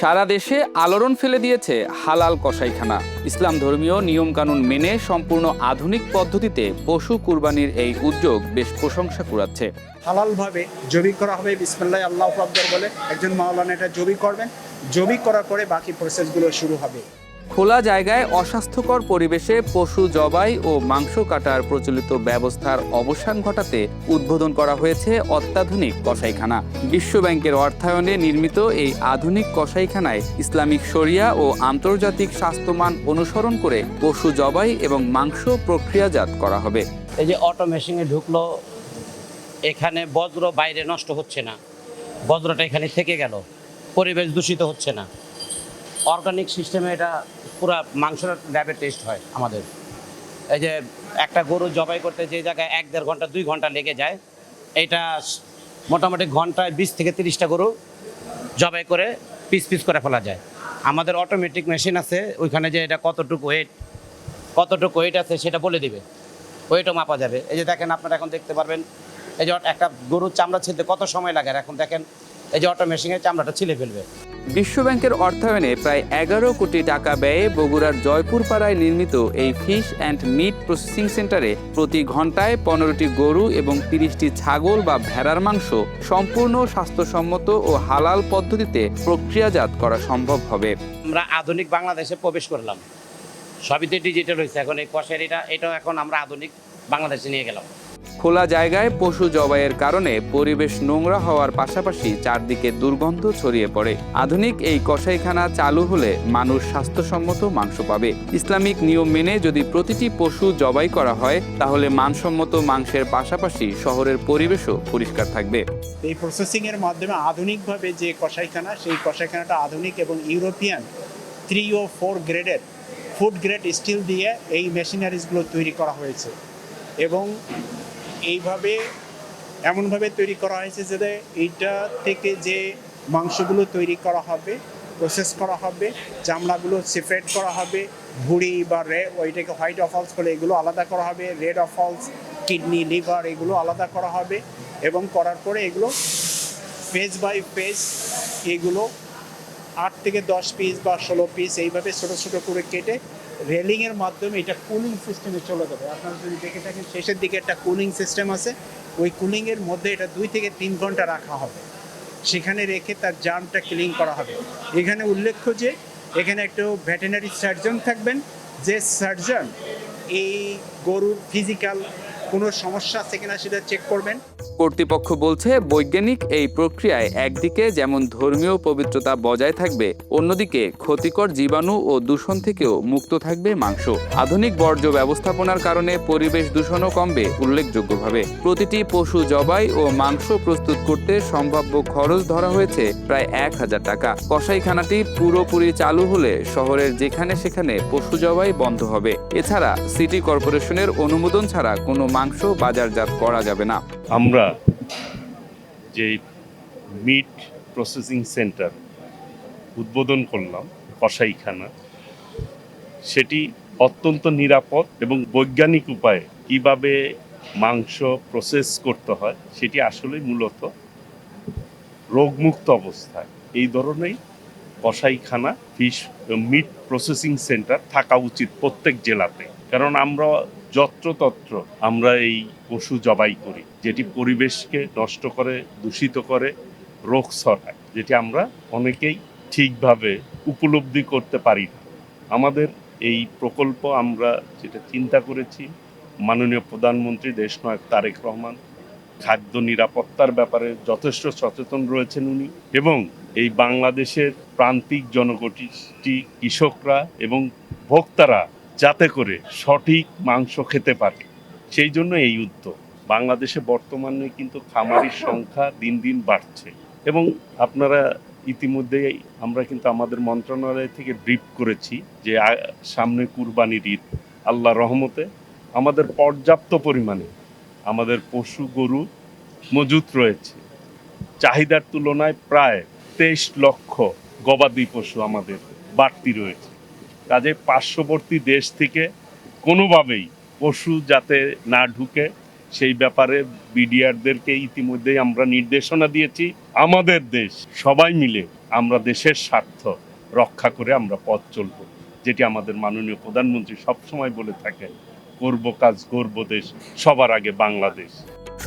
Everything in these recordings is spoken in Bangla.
সারা দেশে আলোড়ন ফেলে দিয়েছে হালাল কসাইখানা। ইসলাম ধর্মীয় নিয়মকানুন মেনে সম্পূর্ণ আধুনিক পদ্ধতিতে পশু কুরবানির এই উদ্যোগ বেশ প্রশংসা কুড়াচ্ছে। হালালভাবে জবি করা হবে, বিসমিল্লাহ আল্লাহু আকবার বলে একজন মাওলানা এটা জবি করবেন। জবি করার পরে বাকি প্রসেসগুলো শুরু হবে। খোলা জায়গায় অস্বাস্থ্যকর পরিবেশে পশু জবাই ও মাংস কাটার প্রচলিত ব্যবস্থার অবসান ঘটাতে উদ্বোধন করা হয়েছে অত্যাধুনিক কসাইখানা। বিশ্ব ব্যাংকের অর্থায়নে নির্মিত এই আধুনিক কসাইখানায় ইসলামিক শরিয়া ও আন্তর্জাতিক স্বাস্থ্যমান অনুসরণ করে পশু জবাই এবং মাংস প্রক্রিয়াজাত করা হবে। এই যে অটো মেশিনে ঢুকলো, এখানে বজ্র বাইরে নষ্ট হচ্ছে না, বজ্রটা এখানে থেকে গেল, পরিবেশ দূষিত হচ্ছে না। অর্গানিক সিস্টেমে এটা পুরো মাংসটা ল্যাবে টেস্ট হয় আমাদের। এই যে একটা গরু জবাই করতে যে জায়গায় 1-1.5 ঘন্টা 2 ঘন্টা লেগে যায়, এইটা মোটামুটি ঘন্টায় 20 থেকে 30টা গরু জবাই করে পিস পিস করে ফেলা যায়। আমাদের অটোমেটিক মেশিন আছে, ওইখানে যে এটা কতটুকু ওয়েট আছে সেটা বলে দিবে, ওয়েটও মাপা যাবে। এই যে দেখেন, আপনারা এখন দেখতে পারবেন এই যে একটা গরুর চামড়া ছিলতে কত সময় লাগে, আর এখন দেখেন এই যে অটো মেশিনের চামড়াটা ছিলে ফেলবে। বিশ্ব ব্যাংকের অর্থায়নে প্রায় 11 কোটি টাকা ব্যয়ে বগুড়ার জয়পুর পাড়ায় নির্মিত এই ফিশ অ্যান্ড মিট প্রসেসিং সেন্টারে প্রতি ঘন্টায় 15টি গরু এবং 30টি ছাগল বা ভেড়ার মাংস সম্পূর্ণ স্বাস্থ্যসম্মত ও হালাল পদ্ধতিতে প্রক্রিয়াজাত করা সম্ভব হবে। আমরা আধুনিক বাংলাদেশে প্রবেশ করলাম, সবই তো ডিজিটাল হয়েছে। এখন এই কষারিটা এটাও এখন আমরা আধুনিক বাংলাদেশে নিয়ে গেলাম। খোলা জায়গায় পশু জবাইয়ের কারণে পরিবেশ নোংরা হওয়ার পাশাপাশি চারদিকে দুর্গন্ধ ছড়িয়ে পড়ে। আধুনিক এই কসাইখানা চালু হলে মানুষ স্বাস্থ্যসম্মত মাংস পাবে। ইসলামিক নিয়ম মেনে যদি প্রতিটি পশু জবাই করা হয় তাহলে মানসম্মত মাংসের পাশাপাশি শহরের পরিবেশও পরিষ্কার থাকবে। এই প্রসেসিংয়ের মাধ্যমে আধুনিকভাবে যে কসাইখানা, সেই কসাইখানাটা আধুনিক এবং ইউরোপিয়ান 3 ও 4 গ্রেডের ফুড গ্রেড স্টিল দিয়ে এই মেশিনারিজগুলো তৈরি করা হয়েছে এবং এইভাবে এমনভাবে তৈরি করা হয়েছে যাতে এইটা থেকে যে মাংসগুলো তৈরি করা হবে, প্রসেস করা হবে, চামড়াগুলো সেপারেট করা হবে, ভুঁড়ি বা ওইটাকে হোয়াইট অফলস বলে এগুলো আলাদা করা হবে, রেড অফলস, কিডনি, লিভার এগুলো আলাদা করা হবে এবং করার পরে এগুলো পেজ বাই পেজ এগুলো 8 থেকে 10 পিস বা 16 পিস এইভাবে ছোটো ছোটো করে কেটে রেলিংয়ের মাধ্যমে এটা কুলিং সিস্টেমে চলে যাবে। আপনারা যদি দেখে থাকেন শেষের দিকে একটা কুলিং সিস্টেম আছে, ওই কুলিংয়ের মধ্যে এটা 2 থেকে 3 ঘন্টা রাখা হবে, সেখানে রেখে তার জার্মটা ক্লিন করা হবে। এখানে উল্লেখ্য যে এখানে একটা ভেটেরিনারি সার্জন থাকবেন, যে সার্জন এই গরুর ফিজিক্যাল কোনো সমস্যা আছে কিনা সেটা চেক করবেন। কর্তৃপক্ষ বলছে বৈজ্ঞানিক এই প্রক্রিয়ায় একদিকে যেমন ধর্মীয় পবিত্রতা বজায় থাকবে, অন্যদিকে ক্ষতিকর জীবাণু ও দূষণ থেকেও মুক্ত থাকবে মাংস। আধুনিক বর্জ্য ব্যবস্থাপনার কারণে পরিবেশ দূষণও কমবে উল্লেখযোগ্যভাবে। প্রতিটি পশু জবাই ও মাংস প্রস্তুত করতে সম্ভাব্য খরচ ধরা হয়েছে প্রায় 1000 টাকা। কসাইখানাটি পুরোপুরি চালু হলে শহরের যেখানে সেখানে পশু জবাই বন্ধ হবে। এছাড়া সিটি কর্পোরেশনের অনুমোদন ছাড়া কোনো মাংস বাজারজাত করা যাবে না। আমরা যে মিট প্রসেসিং সেন্টার উদ্বোধন করলাম, কসাইখানা, সেটি অত্যন্ত নিরাপদ এবং বৈজ্ঞানিক উপায়ে কিভাবে মাংস প্রসেস করতে হয় সেটি আসলে মূলত রোগমুক্ত অবস্থায় এই ধরনের কসাইখানা, ফিশ মিট প্রসেসিং সেন্টার থাকা উচিত প্রত্যেক জেলাতে। কারণ আমরা যত্রতত্র আমরা এই পশু জবাই করি, যেটি পরিবেশকে নষ্ট করে, দূষিত করে, রোগ ছড়ায়, যেটি আমরা অনেকেই ঠিকভাবে উপলব্ধি করতে পারি না। আমাদের এই প্রকল্প আমরা যেটা চিন্তা করেছি, মাননীয় প্রধানমন্ত্রী দেশনায়ক তারেক রহমান খাদ্য নিরাপত্তার ব্যাপারে যথেষ্ট সচেতন রয়েছেন উনি, এবং এই বাংলাদেশের প্রান্তিক জনগোষ্ঠী, কৃষকরা এবং ভোক্তারা যাতে করে সঠিক মাংস খেতে পারে, সেই জন্য এই উদ্যোগ। বাংলাদেশে বর্তমানে কিন্তু খামারির সংখ্যা দিন দিন বাড়ছে এবং আপনারা ইতিমধ্যেই আমরা কিন্তু আমাদের মন্ত্রণালয় থেকে ব্রিফ করেছি যে সামনে কুরবানির ঈদ, আল্লাহ রহমতে আমাদের পর্যাপ্ত পরিমাণে আমাদের পশু গরু মজুত রয়েছে। চাহিদার তুলনায় প্রায় 23 লক্ষ গবাদি পশু আমাদের বাড়তি রয়েছে। কাজে পার্শ্ববর্তী দেশ থেকে কোনোভাবেই পশু যাতে না ঢুকে সেই ব্যাপারে বিডিআরদেরকে ইতিমধ্যেই আমরা নির্দেশনা দিয়েছি। আমাদের দেশ সবাই মিলে আমরা দেশের স্বার্থ রক্ষা করে আমরা পথ চলব, যেটি আমাদের মাননীয় প্রধানমন্ত্রী সবসময় বলে থাকেন, করব কাজ গর্ব দেশ, সবার আগে বাংলাদেশ।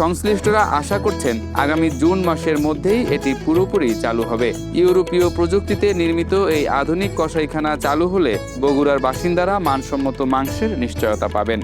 সংশ্লিষ্টরা আশা করছেন আগামী জুন মাসের মধ্যেই এটি পুরোপুরি চালু হবে। ইউরোপীয় প্রযুক্তিতে নির্মিত এই আধুনিক কসাইখানা চালু হলে বগুড়ার বাসিন্দারা মানসম্মত মাংসের নিশ্চয়তা পাবেন।